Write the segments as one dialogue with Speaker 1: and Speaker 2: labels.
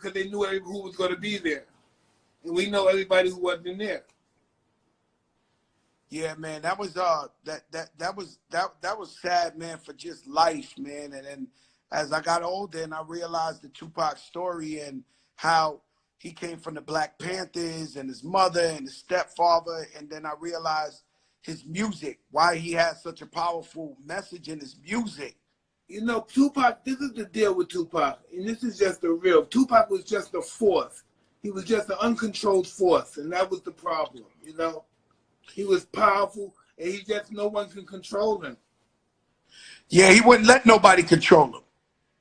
Speaker 1: because they knew who was going to be there. And we know everybody who wasn't there.
Speaker 2: Yeah, man, that was that was sad, man, for just life, man. And then as I got older and I realized the Tupac story and how he came from the Black Panthers and his mother and his stepfather, and then I realized his music, why he has such a powerful message in his music.
Speaker 1: You know, Tupac, this is the deal with Tupac, and this is just the real. Tupac was just a force. He was just an uncontrolled force, and that was the problem, you know? He was powerful, and no one can control him.
Speaker 2: Yeah, he wouldn't let nobody control him.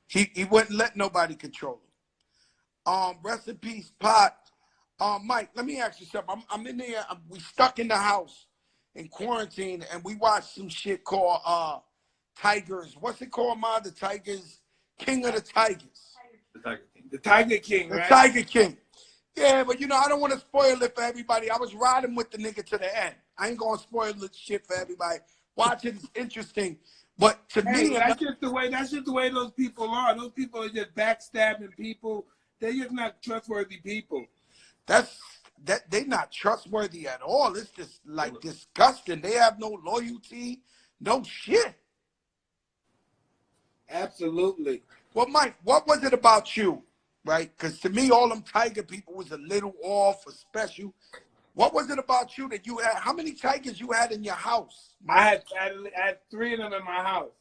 Speaker 2: He wouldn't let nobody control him. Rest in peace, Pot. Mike, let me ask you something. I'm in there. We stuck in the house in quarantine, and we watched some shit called Tigers. What's it called, Ma? The Tigers, King of the Tigers.
Speaker 1: The Tiger King. The Tiger King, right?
Speaker 2: The Tiger King. Yeah, but you know, I don't want to spoil it for everybody. I was riding with the nigga to the end. I ain't gonna spoil the shit for everybody. Watch it, it's interesting. But to me,
Speaker 1: that's just the way those people are. Those people are just backstabbing people. They're just not trustworthy people.
Speaker 2: They're not trustworthy at all. It's just like disgusting. They have no loyalty, no shit.
Speaker 1: Absolutely.
Speaker 2: Well, Mike, what was it about you? Right? Because to me, all them Tiger people was a little off or special. What was it about you that you had? How many Tigers you had in your house?
Speaker 1: I had 3 of them in my house.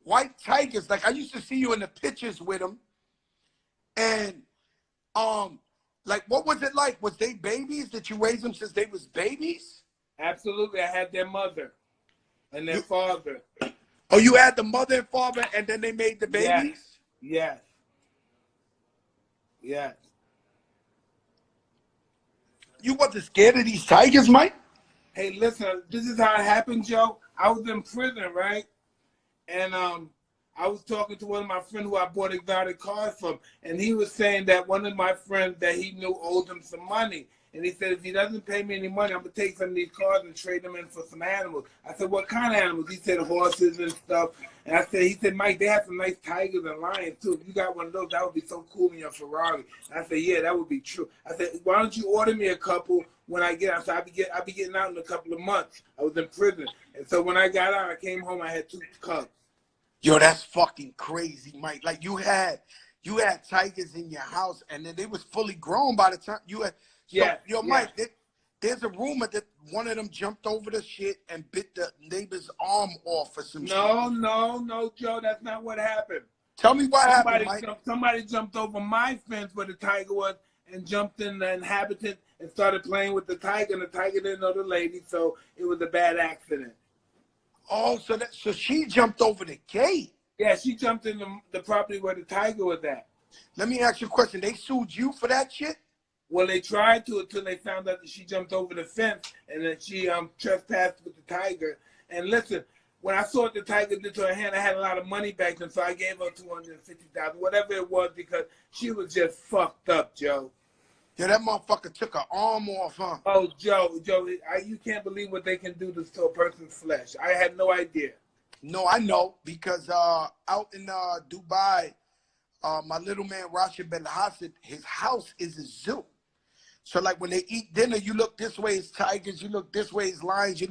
Speaker 2: White Tigers. Like, I used to see you in the pictures with them. And, like, what was it like? Was they babies? Did you raise them since they was babies?
Speaker 1: Absolutely. I had their mother and their father.
Speaker 2: Oh, you had the mother and father, and then they made the babies?
Speaker 1: Yes. Yes.
Speaker 2: You wasn't scared of these Tigers, Mike?
Speaker 1: Hey, listen, this is how it happened, Joe. I was in prison, right? And I was talking to one of my friends who I bought exotic cars from, and he was saying that one of my friends that he knew owed him some money. And he said, if he doesn't pay me any money, I'm going to take some of these cars and trade them in for some animals. I said, what kind of animals? He said, horses and stuff. And he said, Mike, they have some nice tigers and lions, too. If you got one of those, that would be so cool in your Ferrari. And I said, yeah, that would be true. I said, why don't you order me a couple when I get out? So I'll be getting out in a couple of months. I was in prison. And so when I got out, I came home, I had 2 cubs.
Speaker 2: Yo, that's fucking crazy, Mike. Like, you had tigers in your house, and then they was fully grown by the time you had. So, Mike, there's a rumor that one of them jumped over the shit and bit the neighbor's arm off or some shit.
Speaker 1: No, Joe, that's not what happened.
Speaker 2: Tell me what happened, Mike.
Speaker 1: Somebody jumped over my fence where the tiger was and jumped in the inhabitant and started playing with the tiger, and the tiger didn't know the lady, so it was a bad accident.
Speaker 2: Oh, so she jumped over the gate.
Speaker 1: Yeah, she jumped in the property where the tiger was at.
Speaker 2: Let me ask you a question. They sued you for that shit?
Speaker 1: Well, they tried to until they found out that she jumped over the fence and that she trespassed with the tiger. And listen, when I saw what the tiger did to her hand, I had a lot of money back then, so I gave her $250,000, whatever it was, because she was just fucked up, Joe.
Speaker 2: Yeah, that motherfucker took her arm off, huh?
Speaker 1: Oh, Joe, you can't believe what they can do to a person's flesh. I had no idea.
Speaker 2: No, I know, because out in Dubai, my little man Rashid Ben Hassan, his house is a zoo. So, like, when they eat dinner, you look this way, it's tigers. You look this way, it's lions.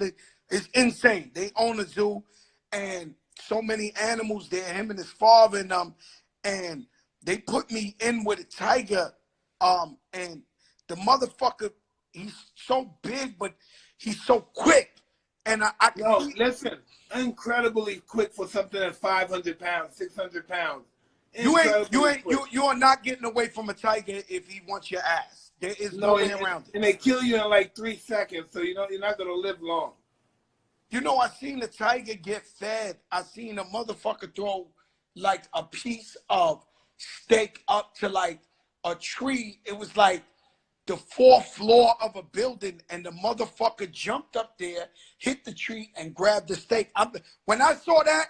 Speaker 2: It's insane. They own a zoo, and so many animals there, him and his father and them. And they put me in with a tiger, and the motherfucker, he's so big, but he's so quick. And
Speaker 1: listen, incredibly quick for something that's 500 pounds, 600 pounds.
Speaker 2: You are not getting away from a tiger if he wants your ass. There is no way around it.
Speaker 1: And they kill you in like 3 seconds, so you're not gonna live long.
Speaker 2: You know, I seen the tiger get fed. I seen a motherfucker throw like a piece of steak up to like a tree. It was like the 4th floor of a building, and the motherfucker jumped up there, hit the tree, and grabbed the steak. When I saw that,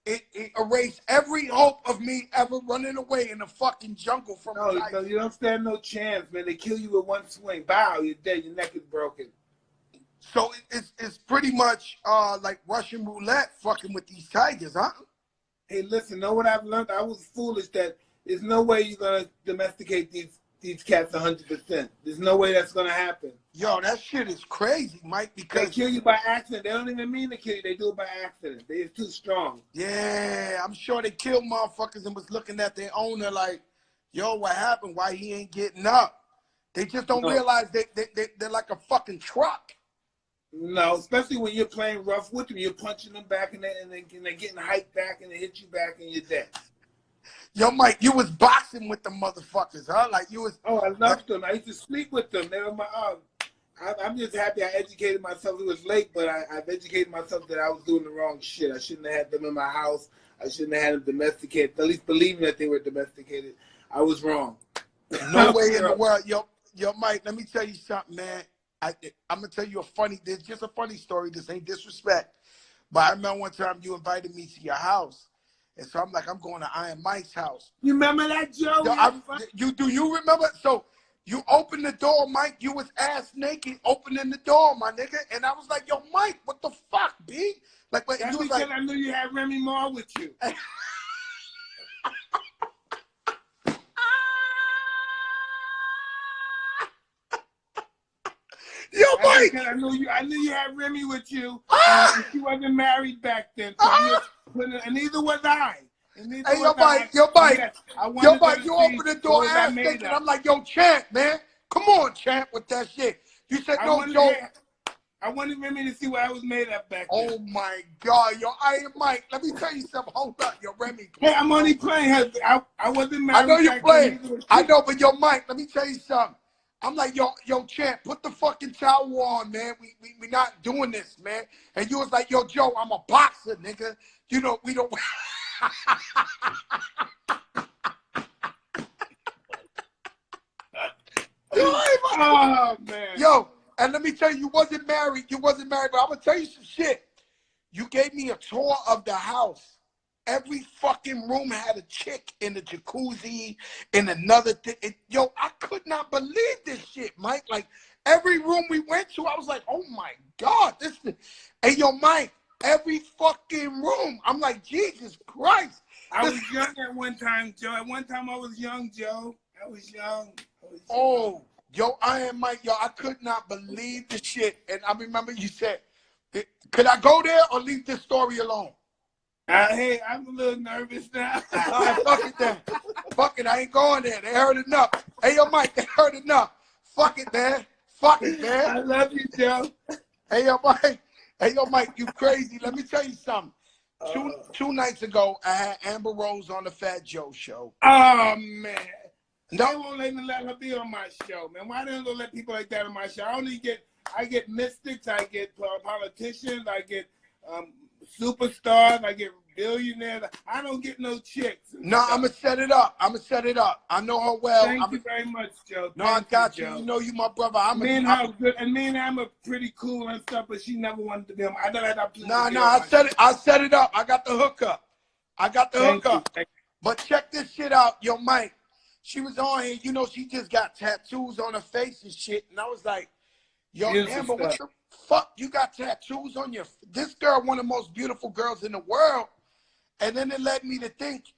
Speaker 2: it erased every hope of me ever running away in the fucking jungle from a tiger.
Speaker 1: No, you don't stand no chance, man. They kill you with one swing. Bow, you're dead. Your neck is broken.
Speaker 2: So it's pretty much like Russian roulette fucking with these tigers, huh?
Speaker 1: Hey, listen, know what I've learned? I was foolish that There's no way you're gonna domesticate these cats 100%. There's no way that's gonna happen.
Speaker 2: Yo, that shit is crazy, Mike, because
Speaker 1: they kill you by accident. They don't even mean to kill you. They do it by accident. They're too strong.
Speaker 2: Yeah, I'm sure they killed motherfuckers and was looking at their owner like, yo, what happened? Why he ain't getting up? They just don't realize they're like a fucking truck.
Speaker 1: No, especially when you're playing rough with them. You're punching them back and they're getting hyped back and they hit you back and you're dead.
Speaker 2: Yo, Mike, you was boxing with the motherfuckers, huh? Like you was.
Speaker 1: Oh, I loved them. I used to sleep with them. They were my. I'm just happy I educated myself. It was late, but I've educated myself that I was doing the wrong shit. I shouldn't have had them in my house. I shouldn't have had them domesticated. At least believing that they were domesticated. I was wrong.
Speaker 2: No way in the world. Yo, Mike, let me tell you something, man. I'm going to tell you this just a funny story. This ain't disrespect. But I remember one time you invited me to your house. And so I'm like, I'm going to Iron Mike's house.
Speaker 1: You remember that, Joe?
Speaker 2: Yo, do you remember? So you opened the door, Mike. You was ass naked opening the door, my nigga. And I was like, yo, Mike, what the fuck, B? Like, but
Speaker 1: that's
Speaker 2: you was
Speaker 1: because
Speaker 2: like,
Speaker 1: I knew you had Remy Moore with you.
Speaker 2: Yo, Mike!
Speaker 1: I knew you had Remy with you, and she wasn't married back then. So and neither was I.
Speaker 2: Hey, yo, Mike, you opened the door ass naked. I'm like, yo, Champ, man. Come on, Champ, with that shit. You said, no, Joe.
Speaker 1: I wanted Remy to see what I was made of back then.
Speaker 2: Oh, my God. Yo, Iron Mike, let me tell you something. Hold up, yo, Remy.
Speaker 1: Hey, I'm only playing. I wasn't married.
Speaker 2: I know you're playing. I know, but yo, Mike, let me tell you something. I'm like, yo, Champ, put the fucking towel on, man. We not doing this, man. And you was like, yo, Joe, I'm a boxer, nigga. You know, we don't.
Speaker 1: Oh, man.
Speaker 2: Yo, and let me tell you, you wasn't married, but I'm gonna tell you some shit. You gave me a tour of the house. Every fucking room had a chick in the jacuzzi, in another thing. Yo, I could not believe this shit, Mike. Like, every room we went to, I was like, oh my God, this is. Hey, yo, Mike, every fucking room. I'm like, Jesus Christ.
Speaker 1: I was young at one time, Joe. At one time, I was young, Joe. I was young.
Speaker 2: Oh, yo, Iron Mike, yo, I could not believe the shit. And I remember you said, could I go there or leave this story alone?
Speaker 1: Hey, I'm a little nervous now.
Speaker 2: All right, fuck it then. Fuck it, I ain't going there. They heard enough. Hey, yo, Mike, they heard enough. Fuck it, man. Fuck it, man.
Speaker 1: I love you, Joe.
Speaker 2: Hey, yo, Mike. Hey, yo, Mike, you crazy. Let me tell you something. Two nights ago, I had Amber Rose on the Fat Joe show.
Speaker 1: Oh, man.
Speaker 2: No.
Speaker 1: They won't let her be on my show, man. Why don't they let people like that on my show? I get mystics, I get politicians, I get superstars, I get billionaires. I don't get no chicks.
Speaker 2: No, I'm going to set it up. I know her well.
Speaker 1: Thank you very much, Joe.
Speaker 2: No, I got you. You know you my brother.
Speaker 1: Me and her are pretty cool and stuff, but she never wanted to be on. I never had opportunity.
Speaker 2: No, I set it up. I got the hookup. But check this shit out, yo, Mike. She was on here, you know, she just got tattoos on her face and shit. And I was like, yo, Amber, what the fuck? You got tattoos on your this girl, one of the most beautiful girls in the world. And then it led me to think,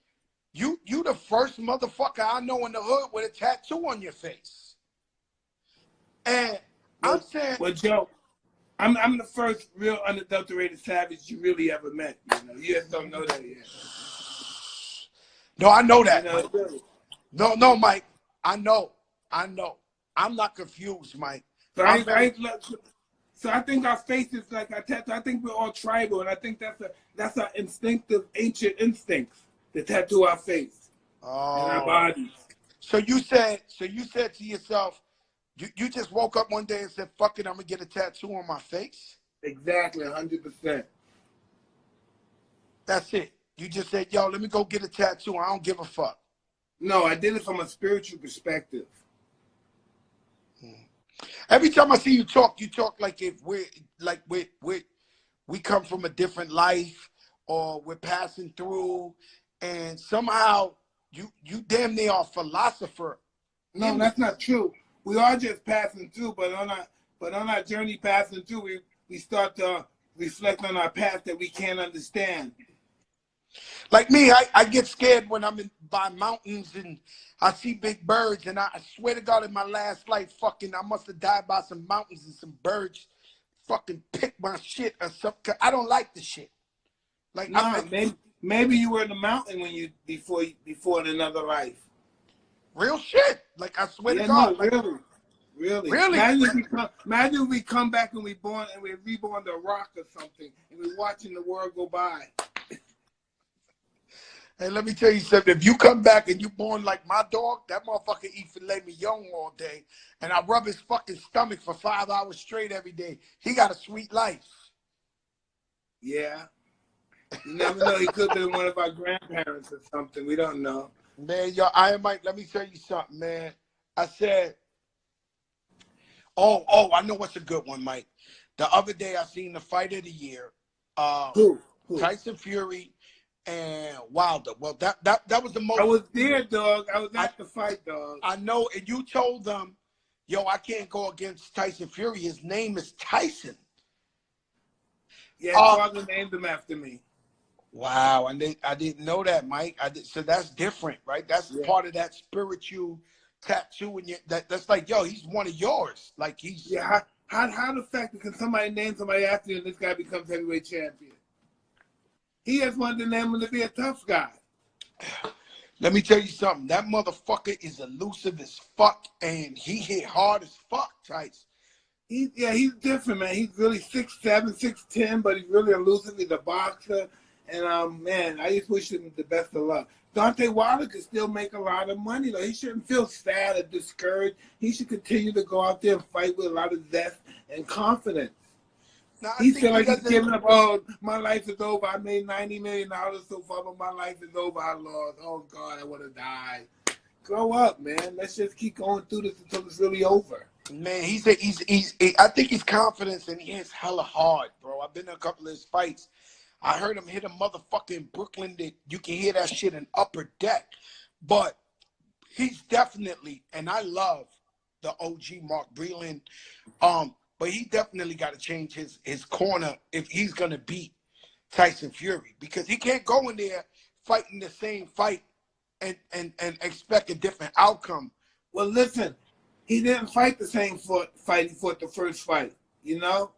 Speaker 2: you the first motherfucker I know in the hood with a tattoo on your face. And I'm saying,
Speaker 1: well, Joe, I'm the first real unadulterated savage you really ever met. You know, you just don't know that yet.
Speaker 2: No, I know that.
Speaker 1: You know, really.
Speaker 2: No, Mike. I know. I'm not confused, Mike.
Speaker 1: So I think our faces like our tattoo. I think we're all tribal, and I think that's our instinctive, ancient instincts to tattoo our face and our bodies.
Speaker 2: So you said to yourself, you just woke up one day and said, "Fuck it, I'm gonna get a tattoo on my face."
Speaker 1: Exactly, 100%.
Speaker 2: That's it. You just said, "Yo, let me go get a tattoo. I don't give a fuck."
Speaker 1: No, I did it from a spiritual perspective.
Speaker 2: Every time I see you talk like if we come from a different life or we're passing through, and somehow you damn near are a philosopher.
Speaker 1: No, that's not true. We are just passing through, but on our journey passing through, we start to reflect on our past that we can't understand.
Speaker 2: Like me, I get scared when I'm in by mountains and I see big birds, and I swear to God, in my last life, fucking, I must have died by some mountains and some birds fucking pick my shit or something. I don't like the shit. Like,
Speaker 1: No, maybe you were in the mountain when you before in another life.
Speaker 2: Real shit. Like, I swear to God.
Speaker 1: No,
Speaker 2: like,
Speaker 1: really.
Speaker 2: Really?
Speaker 1: Imagine if we come back and we're reborn to rock or something, and we're watching the world go by.
Speaker 2: Hey, let me tell you something. If you come back and you born like my dog, that motherfucker eat filet mignon all day, and I rub his fucking stomach for 5 hours straight every day. He got a sweet life.
Speaker 1: Yeah. You never know. He could be one of our grandparents or something. We don't know.
Speaker 2: Man, yo, Iron Mike, let me tell you something, man. I said, oh, I know what's a good one, Mike. The other day I seen the fight of the year.
Speaker 1: Who?
Speaker 2: Tyson Fury and Wilder. Well, that was the most.
Speaker 1: I was there, dog. I was at the fight, dog.
Speaker 2: I know, and you told them, yo, I can't go against Tyson Fury. His name is Tyson.
Speaker 1: Yeah, father named him after me.
Speaker 2: Wow, and I didn't know that, Mike. So that's different, right? That's part of that spiritual tattoo, and that's like, yo, he's one of yours. Like he's
Speaker 1: How the fact that can somebody name somebody after you and this guy becomes heavyweight champion? He just wanted to name him to be a tough guy.
Speaker 2: Let me tell you something. That motherfucker is elusive as fuck, and he hit hard as fuck, Tyson.
Speaker 1: He's different, man. He's really 6'7", 6'10", but he's really elusive. He's a boxer. And, man, I just wish him the best of luck. Deontay Wilder could still make a lot of money, though. He shouldn't feel sad or discouraged. He should continue to go out there and fight with a lot of zest and confidence.
Speaker 2: Now,
Speaker 1: He feel like he's giving up. Oh, my life is over. I made $90 million so far, but my life is over. I lost. Oh, God, I want to die. Grow up, man. Let's just keep going through this until it's really over.
Speaker 2: Man, I think his confidence, and he hits hella hard, bro. I've been in a couple of his fights. I heard him hit a motherfucker in Brooklyn that you can hear that shit in Upper Deck. But he's definitely, and I love the OG Mark Breland, but he definitely got to change his corner if he's going to beat Tyson Fury, because he can't go in there fighting the same fight and expect a different outcome.
Speaker 1: Well, listen, he didn't fight the same fight he fought the first fight, you know?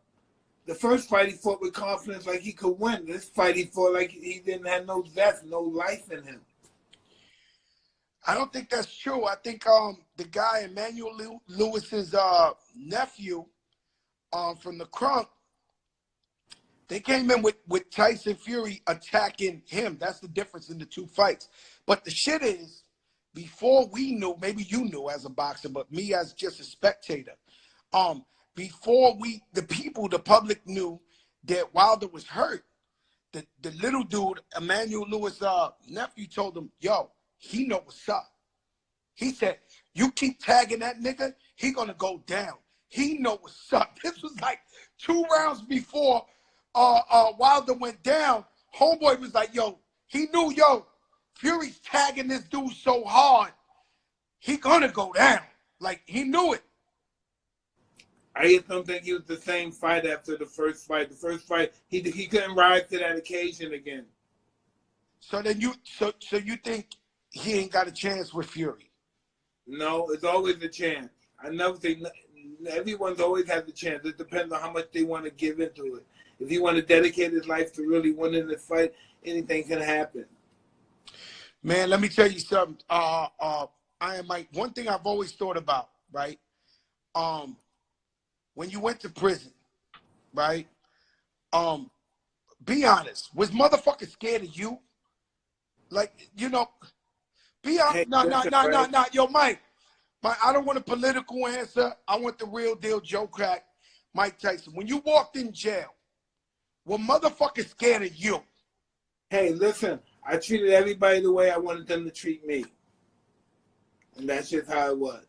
Speaker 1: The first fight he fought with confidence like he could win. This fight he fought like he didn't have no zest, no life in him.
Speaker 2: I don't think that's true. I think the guy, Emmanuel Lewis's nephew from the Crunk, they came in with Tyson Fury attacking him. That's the difference in the two fights. But the shit is, before we knew, maybe you knew as a boxer, but me as just a spectator, before the public knew that Wilder was hurt, the little dude, Emmanuel Lewis' nephew, told him, yo, he know what's up. He said, you keep tagging that nigga, he gonna go down. He know what's up. This was like 2 rounds before Wilder went down. Homeboy was like, yo, he knew, yo, Fury's tagging this dude so hard, he gonna go down. Like, he knew it.
Speaker 1: I just don't think he was the same fight after the first fight. The first fight, he couldn't rise to that occasion again.
Speaker 2: So then you think he ain't got a chance with Fury?
Speaker 1: No, it's always a chance. I never think everyone's always has a chance. It depends on how much they want to give into it. If he want to dedicate his life to really winning this fight, anything can happen.
Speaker 2: Man, let me tell you something. Iron Mike, one thing I've always thought about, right? When you went to prison, right? Be honest. Was motherfuckers scared of you? Like, you know, be honest.
Speaker 1: Hey,
Speaker 2: No. Yo, Mike, I don't want a political answer. I want the real deal, Joe Crack, Mike Tyson. When you walked in jail, were motherfuckers scared of you?
Speaker 1: Hey, listen, I treated everybody the way I wanted them to treat me. And that's just how it was.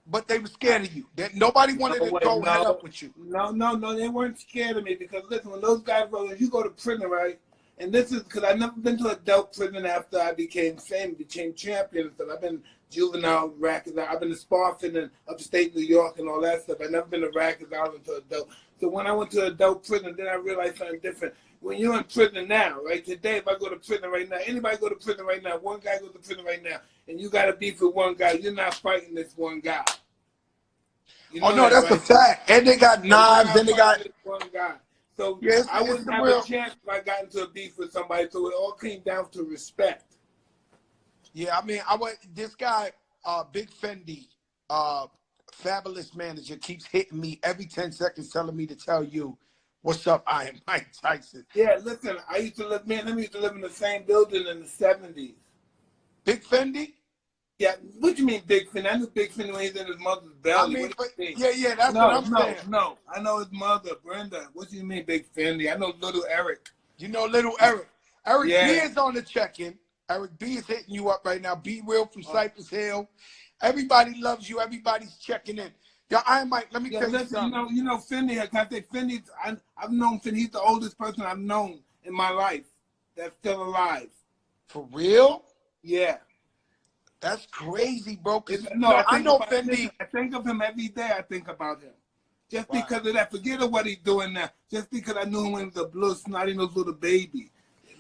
Speaker 2: But they were scared of you. Nobody wanted to go head up with you.
Speaker 1: No, they weren't scared of me because, listen, when those guys, if you go to prison, right, and this is because I've never been to adult prison after I became champion. So I've been juvenile rackets. I've been to Sparford in upstate New York and all that stuff. I've never been to Rikers Island to adult. So when I went to adult prison, then I realized something different. When you're in prison now, right, today, if I go to prison right now, anybody go to prison right now, one guy goes to prison right now, and you got to beef with one guy, you're not fighting this one guy. You know
Speaker 2: oh, no,
Speaker 1: that,
Speaker 2: that's
Speaker 1: right?
Speaker 2: a fact. And they got knives, and they got...
Speaker 1: This one guy. So
Speaker 2: Yes,
Speaker 1: I wouldn't have
Speaker 2: real...
Speaker 1: a chance if I got into a beef with somebody. So it all came down to respect.
Speaker 2: Yeah, I mean, this guy, Big Fendi, fabulous manager, keeps hitting me every 10 seconds telling me to tell you, what's up, I am Mike Tyson.
Speaker 1: Yeah, listen, I used to live, man, used to live in the same building in the 70s.
Speaker 2: Big Fendi?
Speaker 1: Yeah, what do you mean Big Fendi? I knew Big Fendi when he was in his mother's belly.
Speaker 2: I mean,
Speaker 1: What do you mean?
Speaker 2: yeah, that's what I'm saying.
Speaker 1: No, I know his mother, Brenda. What do you mean Big Fendi? I know Little Eric.
Speaker 2: You know Little Eric. Eric
Speaker 1: yeah.
Speaker 2: B is on the check-in. Eric B is hitting you up right now. Be Real from Cypress Hill. Everybody loves you. Everybody's checking in. Yo, I Mike, let me tell you something.
Speaker 1: You know Fendi, can I say Fendi, I've known Fendi. He's the oldest person I've known in my life that's still alive.
Speaker 2: For real?
Speaker 1: Yeah.
Speaker 2: That's crazy, bro.
Speaker 1: No,
Speaker 2: I know Fendi.
Speaker 1: I think of him every day. I think about him. Just because of that. Forget of what he's doing now. Just because I knew him when he was a blue, snotty nose little baby.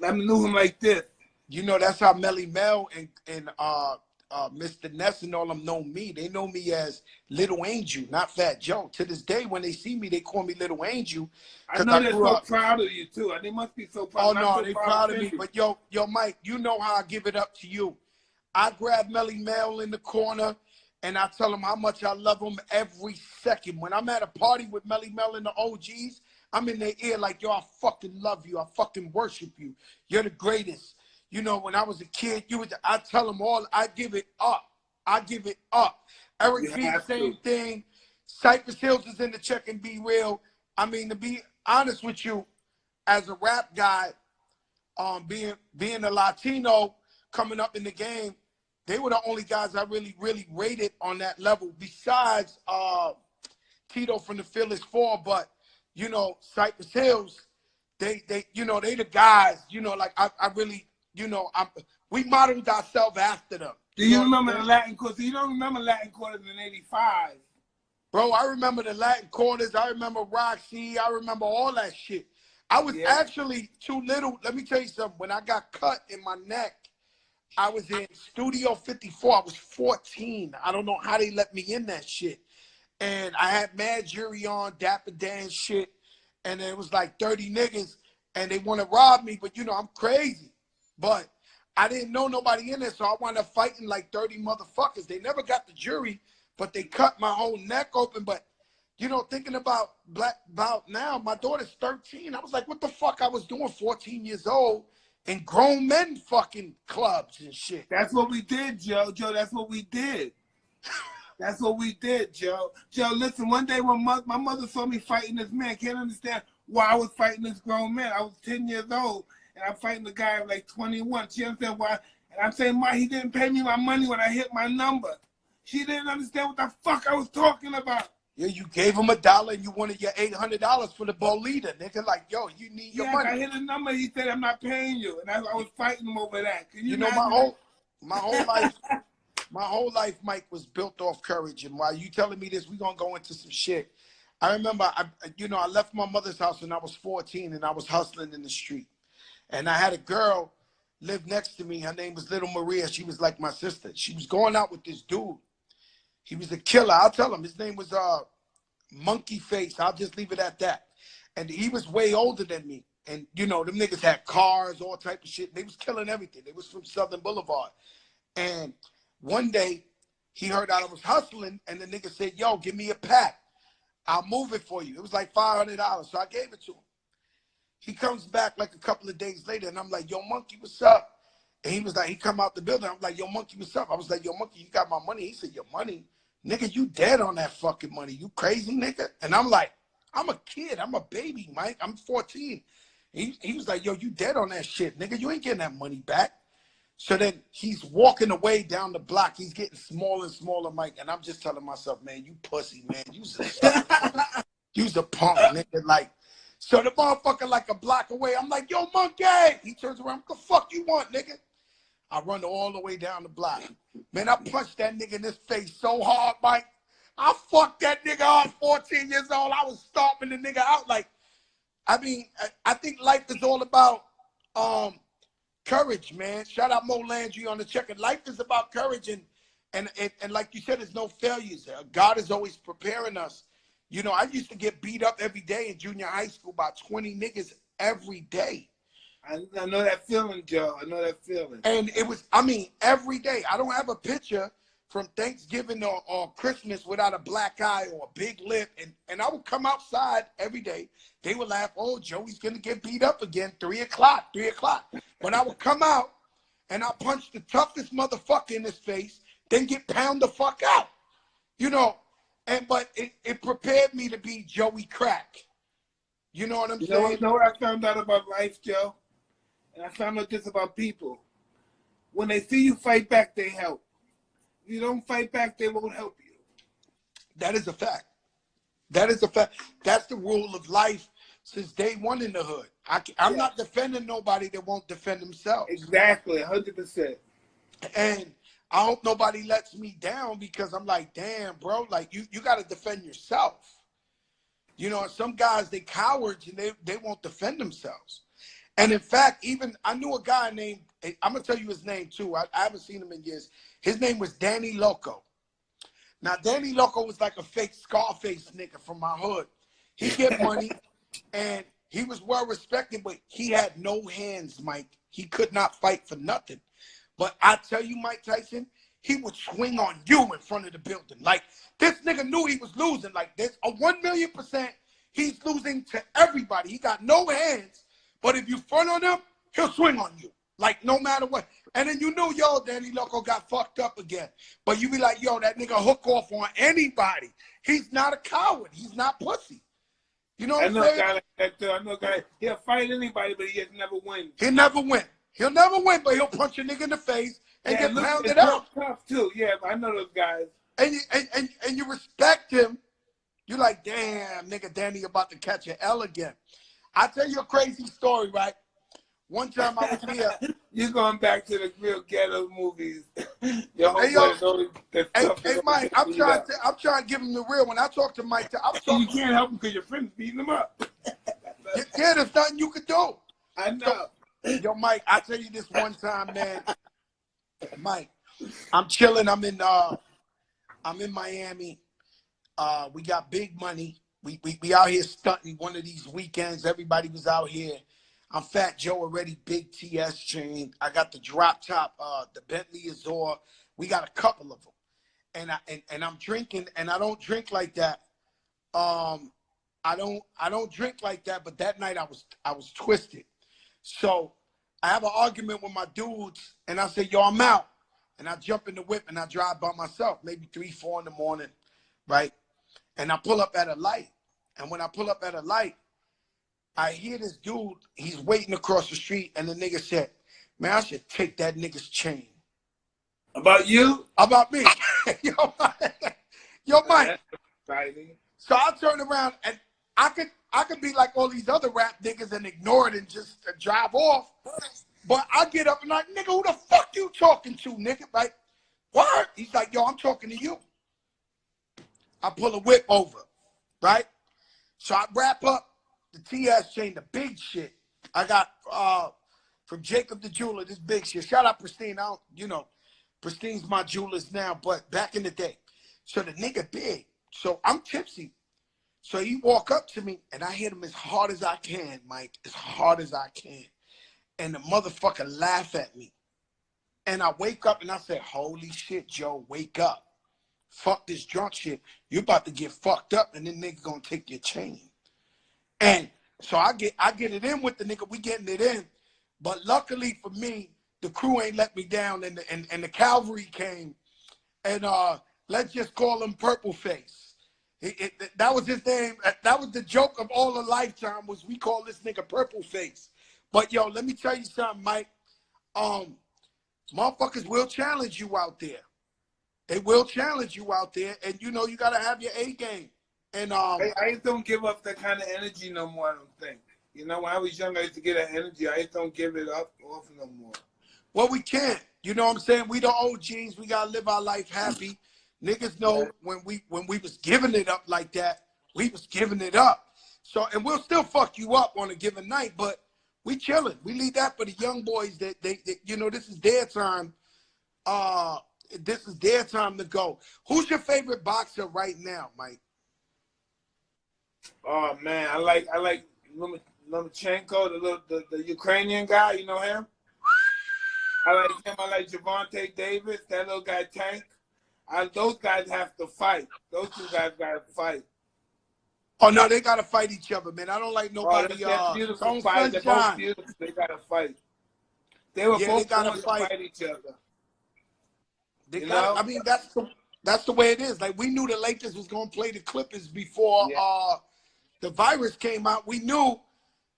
Speaker 1: I knew him like this.
Speaker 2: You know, that's how Melly Mel and Mr. Ness and all them know me. They know me as Little Angel, not Fat Joe. To this day, when they see me, they call me Little Angel.
Speaker 1: I know they're so proud of you, too. They must be so proud.
Speaker 2: Oh, no, they're proud of me. But, yo, Mike, you know how I give it up to you. I grab Melly Mel in the corner, and I tell him how much I love him every second. When I'm at a party with Melly Mel and the OGs, I'm in their ear like, yo, I fucking love you. I fucking worship you. You're the greatest. You know, when I was a kid, I tell them all, I give it up. I give it up. Eric B, same thing. Cypress Hills is in the check and Be Real. I mean, to be honest with you, as a rap guy, being a Latino coming up in the game, they were the only guys I really, really rated on that level. Besides Tito from the Fearless Four, but you know, Cypress Hills, they the guys. You know, like I really. You know, we modeled ourselves after them.
Speaker 1: Do you remember the Latin quarters? You don't remember Latin quarters in '85.
Speaker 2: Bro, I remember the Latin quarters. I remember Roxy. I remember all that shit. I was actually too little. Let me tell you something. When I got cut in my neck, I was in Studio 54. I was 14. I don't know how they let me in that shit. And I had Mad Jury on, Dapper Dan shit. And it was like 30 niggas. And they want to rob me. But, you know, I'm crazy. But I didn't know nobody in there, so I wound up fighting like 30 motherfuckers. They never got the jury, but they cut my whole neck open. But, you know, thinking about now, my daughter's 13. I was like, what the fuck I was doing 14 years old in grown men fucking clubs and shit.
Speaker 1: That's what we did, Joe. Joe, that's what we did. That's what we did, Joe. Joe, listen, one day when my mother saw me fighting this man, can't understand why I was fighting this grown man. I was 10 years old. And I'm fighting the guy like 21. She understand why? And I'm saying, why he didn't pay me my money when I hit my number. She didn't understand what the fuck I was talking about.
Speaker 2: Yeah, you gave him $1 and you wanted your $800 for the bolita. Nigga, like, yo, you need your money.
Speaker 1: I hit a number. He said, I'm not paying you. And I was fighting him over that. Can you
Speaker 2: know, my whole life, Mike, was built off courage. And while you telling me this, we're going to go into some shit. I remember, I left my mother's house when I was 14 and I was hustling in the street. And I had a girl live next to me. Her name was Little Maria. She was like my sister. She was going out with this dude. He was a killer. I'll tell him. His name was Monkey Face. I'll just leave it at that. And he was way older than me. And, you know, them niggas had cars, all type of shit. They was killing everything. They was from Southern Boulevard. And one day, he heard I was hustling, and the nigga said, yo, give me a pack. I'll move it for you. It was like $500. So I gave it to him. He comes back like a couple of days later, and I'm like, yo, Monkey, what's up? And he was like, he come out the building. I'm like, yo, Monkey, what's up? I was like, yo, Monkey, you got my money? He said, your money? Nigga, you dead on that fucking money. You crazy, nigga? And I'm like, I'm a kid. I'm a baby, Mike. I'm 14. He was like, yo, you dead on that shit, nigga. You ain't getting that money back. So then he's walking away down the block. He's getting smaller and smaller, Mike. And I'm just telling myself, man, you pussy, man. You's a punk, nigga. Like, so the motherfucker like a block away. I'm like, yo, Monkey. He turns around. What the fuck you want, nigga? I run all the way down the block. Man, I punched that nigga in his face so hard, Mike. I fucked that nigga up, 14 years old. I was stomping the nigga out. Like, I mean, I think life is all about courage, man. Shout out Mo Landry on the check. Life is about courage, and like you said, there's no failures. God is always preparing us. You know, I used to get beat up every day in junior high school by 20 niggas every day.
Speaker 1: I know that feeling, Joe. I know that feeling.
Speaker 2: And it was, I mean, every day. I don't have a picture from Thanksgiving or Christmas without a black eye or a big lip. And I would come outside every day. They would laugh, oh, Joey's going to get beat up again, 3 o'clock. But I would come out and I punch the toughest motherfucker in his face, then get pound the fuck out. You know, but it prepared me to be Joey Crack. You know what I'm saying?
Speaker 1: You know what I found out about life, Joe? And I found out this about people. When they see you fight back, they help. If you don't fight back, they won't help you.
Speaker 2: That is a fact. That is a fact. That's the rule of life since day one in the hood. I'm not defending nobody that won't defend themselves.
Speaker 1: Exactly, 100%.
Speaker 2: And I hope nobody lets me down because I'm like, damn, bro, like you got to defend yourself. You know, some guys, they cowards and they won't defend themselves. And in fact, even I knew a guy named, I'm going to tell you his name too. I haven't seen him in years. His name was Danny Loco. Now, Danny Loco was like a fake Scarface nigga from my hood. He get money and he was well respected, but he had no hands, Mike. He could not fight for nothing. But I tell you, Mike Tyson, he would swing on you in front of the building. Like, this nigga knew he was losing. Like, there's a 1,000,000% he's losing to everybody. He got no hands. But if you front on him, he'll swing on you. Like, no matter what. And then you knew, yo, Danny Loco got fucked up again. But you be like, yo, that nigga hook off on anybody. He's not a coward. He's not pussy. You know what I'm saying?
Speaker 1: I know a guy like that, too. I know a guy, he'll fight anybody, but he'll never win.
Speaker 2: He'll never win. He'll never win, but he'll punch a nigga in the face and get pounded out.
Speaker 1: Tough, too. Yeah, I know those guys.
Speaker 2: And you respect him. You're like, damn, nigga, Danny about to catch an L again. I'll tell you a crazy story, right? One time I was here.
Speaker 1: You're going back to the real ghetto movies. Your
Speaker 2: Hey, Mike, I'm trying to give him the real. When I talk to Mike,
Speaker 1: you can't help him because your friend's beating him up.
Speaker 2: Yeah, there's nothing you can do.
Speaker 1: I know.
Speaker 2: Yo, Mike, I'll tell you this one time, man. Mike, I'm chilling. I'm in Miami. We got big money. We out here stunting one of these weekends. Everybody was out here. I'm Fat Joe already, big TS chain. I got the drop top, the Bentley Azure. We got a couple of them. And I'm drinking, and I don't drink like that. I don't drink like that, but that night I was twisted. So I have an argument with my dudes, and I say, yo, I'm out. And I jump in the whip, and I drive by myself, maybe 3, 4 in the morning, right? And I pull up at a light. And when I pull up at a light, I hear this dude, he's waiting across the street, and the nigga said, man, I should take that nigga's chain.
Speaker 1: About you?
Speaker 2: About me. Yo, Mike. So I turn around, and I could be like all these other rap niggas and ignore it and just drive off. But I get up and like, nigga, who the fuck you talking to, nigga? Like, what? He's like, yo, I'm talking to you. I pull a whip over, right? So I wrap up the TS chain, the big shit. I got from Jacob the Jeweler, this big shit. Shout out Pristine. Pristine's my jewelers now, but back in the day. So the nigga big. So I'm tipsy. So he walk up to me, and I hit him as hard as I can, Mike, as hard as I can. And the motherfucker laugh at me. And I wake up, and I say, holy shit, Joe, wake up. Fuck this drunk shit. You about to get fucked up, and then nigga gonna take your chain. And so I get it in with the nigga. We getting it in. But luckily for me, the crew ain't let me down, and the cavalry came. And let's just call him Purple Face. That was his name. That was the joke of all a lifetime, was we call this nigga Purple Face. But yo, let me tell you something, Mike. Motherfuckers will challenge you out there. They will challenge you out there, and you know you gotta have your A game. And
Speaker 1: I just don't give up that kind of energy no more. I don't think. You know, when I was young, I used to get that energy. I just don't give it up off no more.
Speaker 2: Well, we can't. You know what I'm saying? We the OGs. We gotta live our life happy. Niggas
Speaker 1: Yeah.
Speaker 2: know when we was giving it up like that, we was giving it up. So, and we'll still fuck you up on a given night, but we chilling. We leave that for the young boys that they you know, this is their time. Uh, this is their time to go. Who's your favorite boxer right now, Mike?
Speaker 1: Oh man, I like Lomachenko, the Ukrainian guy. You know him? I like him. I like Javante Davis, that little guy Tank. Those guys have to fight. Those two guys got to fight.
Speaker 2: Oh no, they gotta fight each other, man. I don't like
Speaker 1: Oh,
Speaker 2: nobody.
Speaker 1: they're beautiful
Speaker 2: Stone
Speaker 1: fighters. They're both
Speaker 2: Sunshine.
Speaker 1: beautiful. They got to fight. They were
Speaker 2: Yeah, they
Speaker 1: both
Speaker 2: gotta
Speaker 1: born to
Speaker 2: fight.
Speaker 1: fight each other.
Speaker 2: They
Speaker 1: You
Speaker 2: got.
Speaker 1: know?
Speaker 2: I mean, that's the way it is. Like we knew the Lakers was gonna play the Clippers before
Speaker 1: Yeah.
Speaker 2: the virus came out. We knew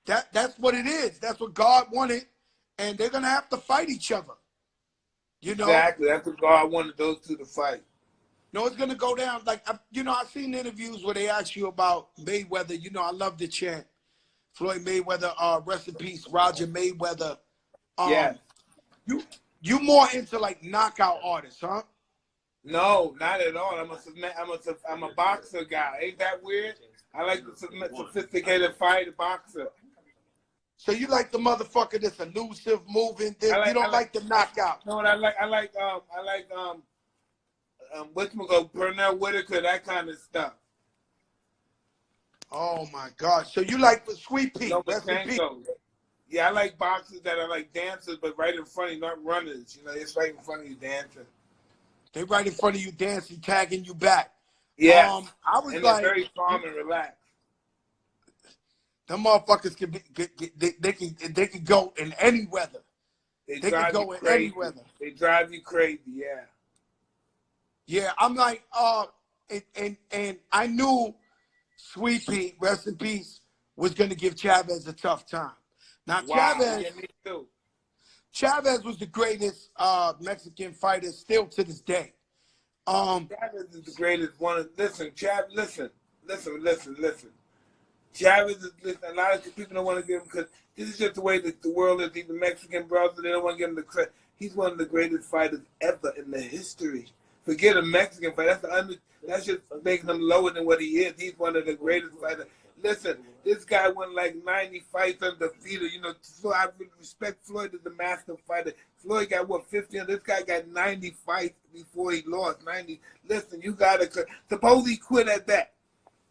Speaker 2: that's what it is. That's what God wanted, and they're gonna have to fight each other. You know?
Speaker 1: Exactly. That's what God wanted those two to fight.
Speaker 2: No, it's gonna go down. Like you know, I've seen interviews where they ask you about Mayweather. You know, I love the chant. Floyd Mayweather, rest in peace, Roger Mayweather.
Speaker 1: Yes.
Speaker 2: You you more into like knockout artists, huh?
Speaker 1: No, not at all. I'm a boxer guy. Ain't that weird? I like the sophisticated fighter boxer.
Speaker 2: So you like the motherfucker that's elusive, moving. You don't like the knockout.
Speaker 1: No, what I like whatchamacallit, Pernell Whitaker, that kind of stuff.
Speaker 2: Oh my God! So you like the Sweet Pea? Rest in peace.
Speaker 1: Lomachenko. Yeah, I like boxers that are like dancers, but right in front of you, not runners. You know, it's right in front of you dancing.
Speaker 2: They right in front of you dancing, tagging you back.
Speaker 1: Yeah.
Speaker 2: I was
Speaker 1: And
Speaker 2: like,
Speaker 1: they're very calm and relaxed.
Speaker 2: them motherfuckers can they can go in any weather.
Speaker 1: They
Speaker 2: They can
Speaker 1: drive you
Speaker 2: go in
Speaker 1: crazy.
Speaker 2: any weather.
Speaker 1: They drive you crazy, yeah.
Speaker 2: Yeah, I'm like, and I knew Sweet Pea, rest in peace, was gonna give Chavez a tough time. Now
Speaker 1: Wow. Yeah, me too.
Speaker 2: Chavez was the greatest Mexican fighter still to this day.
Speaker 1: Chavez is the greatest one. Listen, listen. Chavez is, listen, a lot of people don't want to give him, because this is just the way that the world is. Even Mexican brothers, they don't want to give him the credit. He's one of the greatest fighters ever in the history. Forget a Mexican fighter. That's just making him lower than what he is. He's one of the greatest fighters. Listen, this guy won like 90 fights undefeated. You know, so I respect Floyd as the master fighter. Floyd got, what, 50? This guy got 90 fights before he lost. 90. Listen, you got to, suppose he quit at that.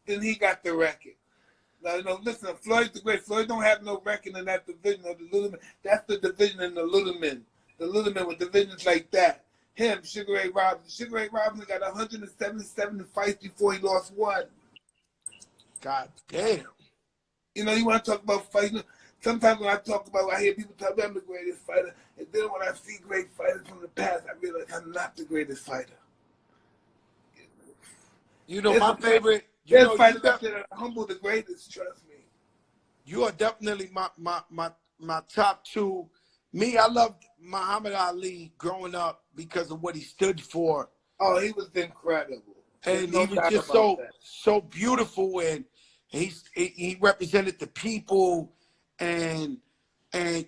Speaker 1: Then he got the record. Now, you know, listen, Floyd's the great. Floyd don't have no record in that division of the little men. That's the division in the little men. The little men with divisions like that. Him, Sugar Ray Robinson. Sugar Ray Robinson got 177 fights before he lost one.
Speaker 2: God damn.
Speaker 1: You know, you want to talk about fighting. Sometimes when I hear people talk about I'm the greatest fighter, and then when I see great fighters from the past, I realize I'm not the greatest fighter.
Speaker 2: You know, my favorite.
Speaker 1: There's fighters out there that are humble the greatest, trust me.
Speaker 2: You are definitely my top two. Me, I loved Muhammad Ali growing up because of what he stood for.
Speaker 1: Oh, he was incredible.
Speaker 2: And he was just so beautiful, and he represented the people, and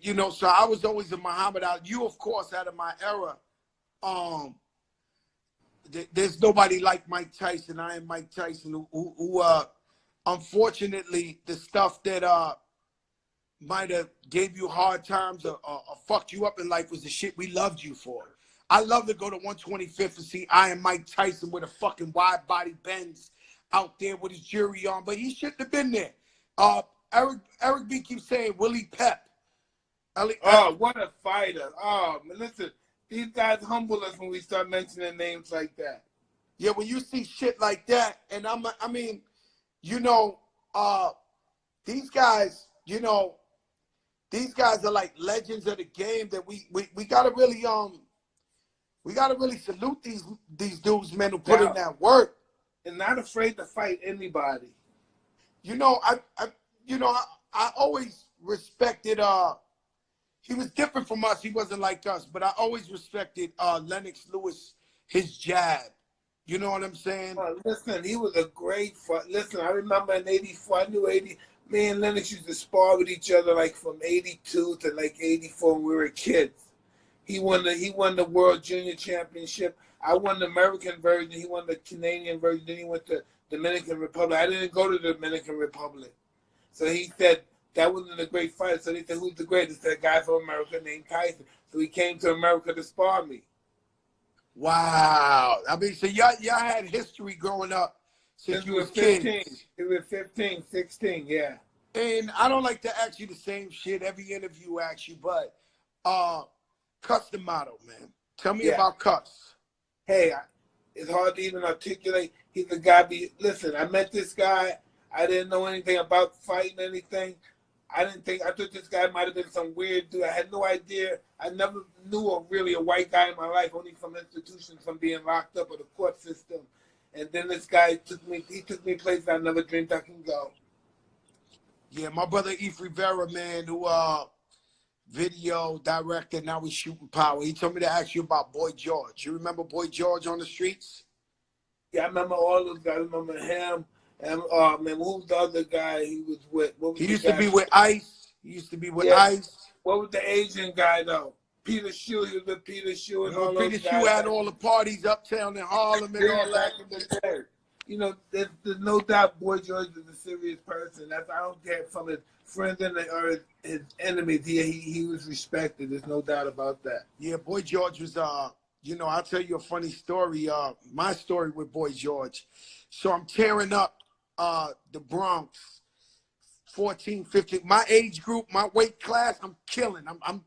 Speaker 2: you know, so I was always a Muhammad Ali. You, of course, out of my era, there's nobody like Mike Tyson. I am Mike Tyson, who unfortunately, the stuff that might have gave you hard times or fucked you up in life was the shit we loved you for. I love to go to 125th and see I am Mike Tyson with a fucking wide body Benz out there with his jury on, but he shouldn't have been there. Eric B keeps saying Willie Pep.
Speaker 1: Oh, what a fighter. Oh, man, listen, these guys humble us when we start mentioning names like that.
Speaker 2: Yeah, when you see shit like that, and I mean, you know, these guys, you know, these guys are like legends of the game that we gotta really salute these dudes, man, who put in that work.
Speaker 1: And not afraid to fight anybody.
Speaker 2: You know, I always respected he was different from us. He wasn't like us, but I always respected Lennox Lewis, his jab. You know what I'm saying?
Speaker 1: Listen, he was a great fight. Listen, I remember in 84, I knew 80. Me and Lennox used to spar with each other like from 82 to like 84 when we were kids. He won the World Junior Championship. I won the American version. He won the Canadian version. Then he went to Dominican Republic. I didn't go to the Dominican Republic. So he said that wasn't a great fight. So they said, who's the greatest? He said, a guy from America named Tyson. So he came to America to spar me.
Speaker 2: Wow. I mean, so y'all had history growing up since you were 15.
Speaker 1: He was 15, 16, yeah.
Speaker 2: And I don't like to ask you the same shit every interview I ask you, but Cuss the Motto, man. Tell me about Cuss.
Speaker 1: Hey, it's hard to even articulate. He's a guy. Listen, I met this guy. I didn't know anything about fighting anything. I thought this guy might have been some weird dude. I had no idea. I never knew really a white guy in my life, only from institutions, from being locked up or the court system. And then this guy took me places I never dreamed I can go.
Speaker 2: Yeah, my brother Eve Rivera, man, who video director, now he's shooting power. He told me to ask you about Boy George. You remember Boy George on the streets?
Speaker 1: Yeah, I remember all those guys. I remember him. And man, who was the other guy he was with?
Speaker 2: He used to be with Ice.
Speaker 1: What was the Asian guy though? Peter Shue. He was with Peter Shue and all those guys.
Speaker 2: Peter Shue had all the parties uptown in Harlem and all that.
Speaker 1: You know, there's no doubt Boy George is a serious person. I don't get from his friends or his enemies. He was respected. There's no doubt about that.
Speaker 2: Yeah, Boy George was you know, I'll tell you a funny story. My story with Boy George. So I'm tearing up the Bronx, 14, 15. My age group, my weight class, I'm killing. I'm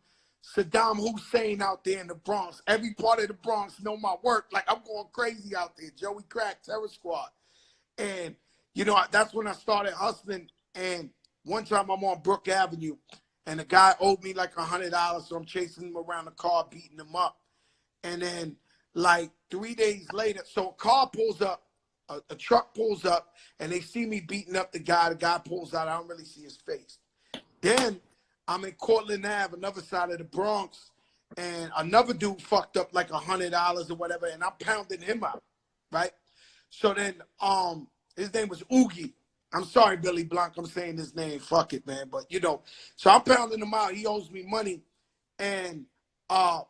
Speaker 2: Saddam Hussein out there in the Bronx. Every part of the Bronx know my work. Like, I'm going crazy out there. Joey Crack, Terror Squad. And, you know, that's when I started hustling. And one time I'm on Brook Avenue, and a guy owed me like $100, so I'm chasing him around the car, beating him up. And then, like, 3 days later, so a car pulls up, a truck pulls up, and they see me beating up the guy. The guy pulls out. I don't really see his face. Then I'm in Cortland Ave, another side of the Bronx, and another dude fucked up like $100 or whatever, and I'm pounding him out, right? So then his name was Oogie. I'm sorry, Billy Blanc, I'm saying his name. Fuck it, man. But, you know, so I'm pounding him out. He owes me money. And out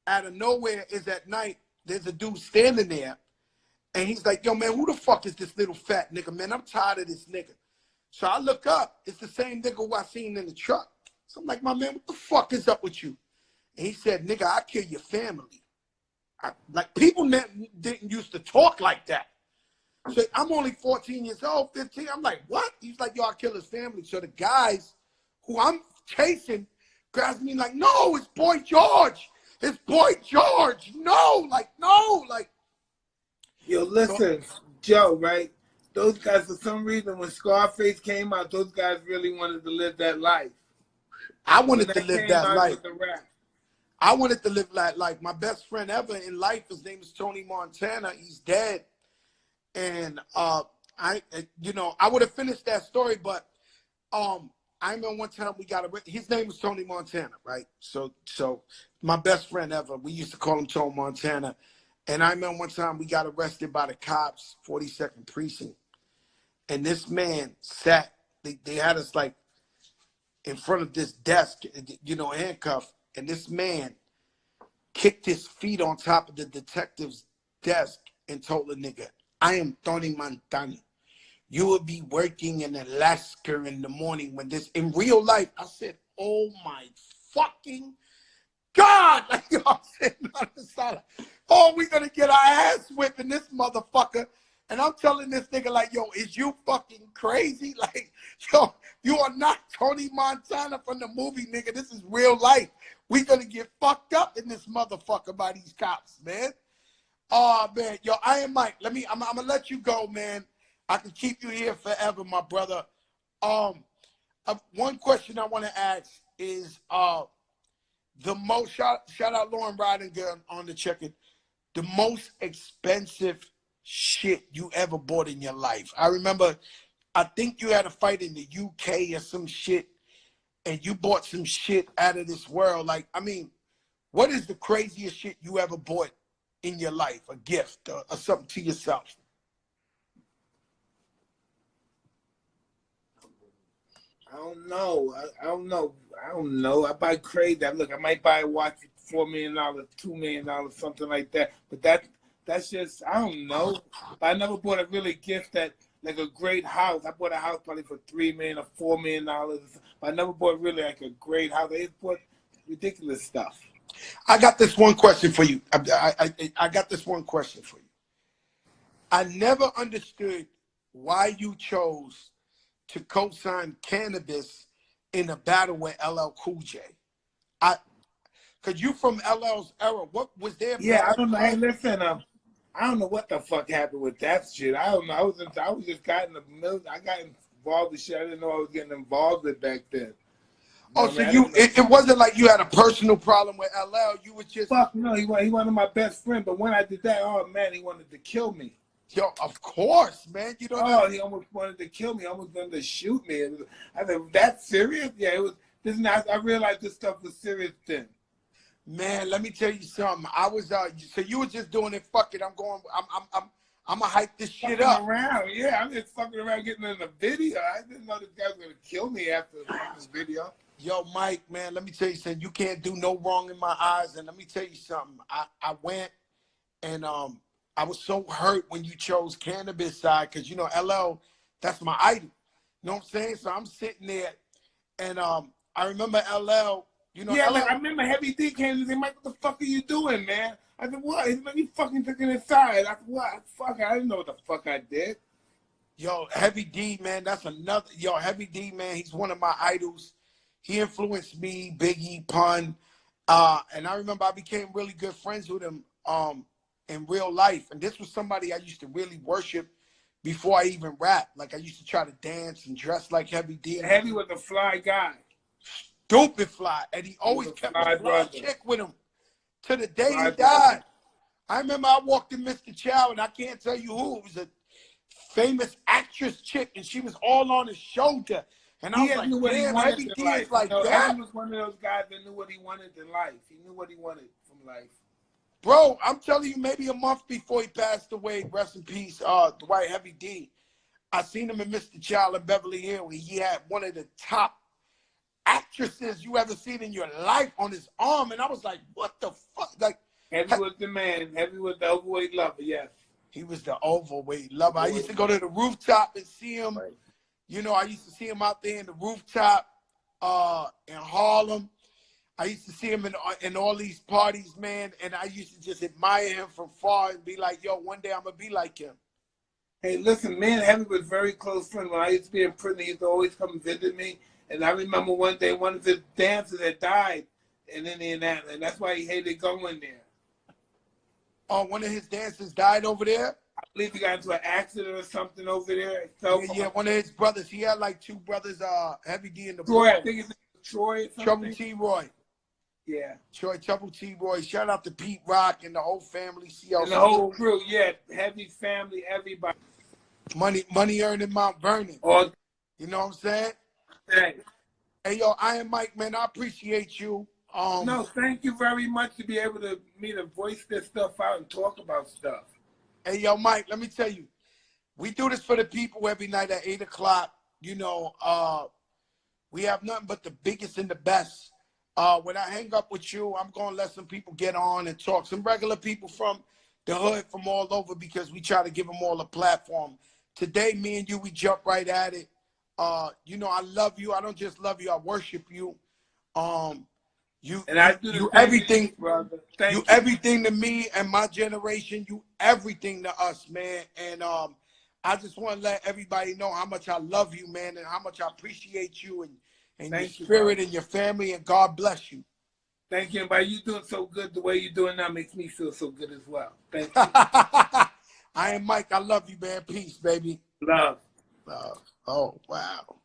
Speaker 2: of nowhere is at night, there's a dude standing there, and he's like, yo, man, who the fuck is this little fat nigga, man? I'm tired of this nigga. So I look up. It's the same nigga who I seen in the truck. So I'm like, my man, what the fuck is up with you? And he said, nigga, I kill your family. Like, people didn't used to talk like that. So I'm only 14 years old, 15. I'm like, what? He's like, yo, I kill his family. So the guys who I'm chasing grabs me like, no, it's Boy George. It's Boy George. No, like.
Speaker 1: Yo, listen, Joe, right? Those guys, for some reason, when Scarface came out, those guys really wanted to live that life.
Speaker 2: I wanted to live that life. I wanted to live that life. My best friend ever in life, his name is Tony Montana. He's dead. And you know, I would have finished that story, but I remember one time his name was Tony Montana, right? So my best friend ever, we used to call him Tony Montana. And I remember one time we got arrested by the cops, 42nd Precinct. And this man sat, they had us like in front of this desk, you know, handcuffed. And this man kicked his feet on top of the detective's desk and told the nigga, I am Tony Montana. You will be working in Alaska in the morning when this, in real life. I said, oh my fucking God. Like, you know, I'm sitting on the side. Oh, we gonna get our ass whipped in this motherfucker. And I'm telling this nigga like, yo, is you fucking crazy? Like, yo, you are not Tony Montana from the movie, nigga. This is real life. We gonna get fucked up in this motherfucker by these cops, man. Oh, man. Yo, Iron Mike, I'm gonna let you go, man. I can keep you here forever, my brother. One question I want to ask is the most, shout out Lauren Ridinger on the check-in, the most expensive shit you ever bought in your life. I remember, I think you had a fight in the UK or some shit, and you bought some shit out of this world. Like, I mean, what is the craziest shit you ever bought in your life? A gift or something to yourself?
Speaker 1: I don't know. I don't know. I buy crazy. Look, I might buy a watch $4 million, $2 million, something like that. But that's just, I don't know. But I never bought a really gift that, like a great house. I bought a house probably for $3 million or $4 million. But I never bought really like a great house. I just bought ridiculous stuff.
Speaker 2: I got this one question for you. I got this one question for you. I never understood why you chose to co-sign cannabis in a battle with LL Cool J. Cause you from LL's era. What was there?
Speaker 1: Yeah, I don't know. Hey, listen, I don't know what the fuck happened with that shit. I don't know. I was just got in the middle. I got involved with shit I didn't know I was getting involved with back then.
Speaker 2: Oh, so it wasn't like you had a personal problem with LL. You was just
Speaker 1: fuck no. He wanted my best friend, but when I did that, oh man, he wanted to kill me.
Speaker 2: Yo, of course, man. You don't.
Speaker 1: Oh, he almost wanted to kill me. He almost wanted to shoot me. I said, "That's serious?" Yeah, it was. This not. I realized this stuff was serious then.
Speaker 2: Man, let me tell you something. I was so you were just doing it. Fuck it. I'm gonna hype this shit up.
Speaker 1: Around, yeah. I'm just fucking around getting in the video. I didn't know this guy was gonna kill me after this video.
Speaker 2: Yo, Mike, man, let me tell you something. You can't do no wrong in my eyes. And let me tell you something. I went and I was so hurt when you chose cannabis side because you know LL, that's my idol. You know what I'm saying? So I'm sitting there, and I remember LL. You know,
Speaker 1: yeah,
Speaker 2: LL,
Speaker 1: like I remember Heavy D came and said, "Mike, what the fuck are you doing, man?" I said, "What?" He's like, "You fucking taking it aside." I said, "What? Fuck, I didn't know what the fuck I did."
Speaker 2: Yo, Heavy D, man, that's another. Yo, Heavy D, man, he's one of my idols. He influenced me, Biggie, Pun, and I remember I became really good friends with him in real life. And this was somebody I used to really worship before I even rap. Like I used to try to dance and dress like Heavy D.
Speaker 1: Heavy was a fly guy.
Speaker 2: Stupid fly. And he always kept a fly chick with him to the day he died. I remember I walked in Mr. Chow, and I can't tell you who. It was a famous actress chick, and she was all on his shoulder. And I was like, damn, Heavy D is like that.
Speaker 1: He was one of those guys that knew what he wanted in life. He knew what he wanted from life.
Speaker 2: Bro, I'm telling you, maybe a month before he passed away, rest in peace, Dwight Heavy D, I seen him in Mr. Child in Beverly Hills. He had one of the top actresses you ever seen in your life on his arm. And I was like, what the fuck? Like,
Speaker 1: Heavy was the man. Heavy was the overweight lover, yes.
Speaker 2: He was the overweight lover. I used to go to the rooftop and see him. Right. You know, I used to see him out there in the rooftop in Harlem. I used to see him in all these parties, man, and I used to just admire him from far and be like, yo, one day I'm going to be like him.
Speaker 1: Hey, listen, me and Heavy was very close friends. When I used to be in prison, he used to always come visit me. And I remember one day one of his dancers had died in Indianapolis, and that's why he hated going there.
Speaker 2: Oh, one of his dancers died over there?
Speaker 1: I believe he got into an accident or something over there.
Speaker 2: Yeah, one of his brothers. He had like two brothers, Heavy D and the
Speaker 1: Troy, I think it's Troy or something.
Speaker 2: Trouble T. Roy.
Speaker 1: Yeah.
Speaker 2: Troy, Trouble T. Roy. Shout out to Pete Rock and the whole family. CLC.
Speaker 1: And the whole crew, yeah. Heavy family, everybody.
Speaker 2: Money earned in Mount Vernon.
Speaker 1: Oh,
Speaker 2: you know what I'm saying?
Speaker 1: Hey.
Speaker 2: Hey, yo, Iron Mike, man, I appreciate you.
Speaker 1: No, thank you very much to be able to voice this stuff out and talk about stuff.
Speaker 2: Hey, yo, Mike, let me tell you, we do this for the people every night at 8 o'clock. You know, we have nothing but the biggest and the best. When I hang up with you, I'm going to let some people get on and talk. Some regular people from the hood from all over because we try to give them all a platform. Today, me and you, we jump right at it. You know, I love you. I don't just love you. I worship you. You everything, brother. You everything to me and my generation. You everything to us, man. And I just want to let everybody know how much I love you, man, and how much I appreciate you and your spirit and your family. And God bless you.
Speaker 1: Thank you. And by you doing so good, the way you're doing now makes me feel so good as well. Thank you. I
Speaker 2: am Mike. I love you, man. Peace, baby.
Speaker 1: Love.
Speaker 2: Love. Oh, wow.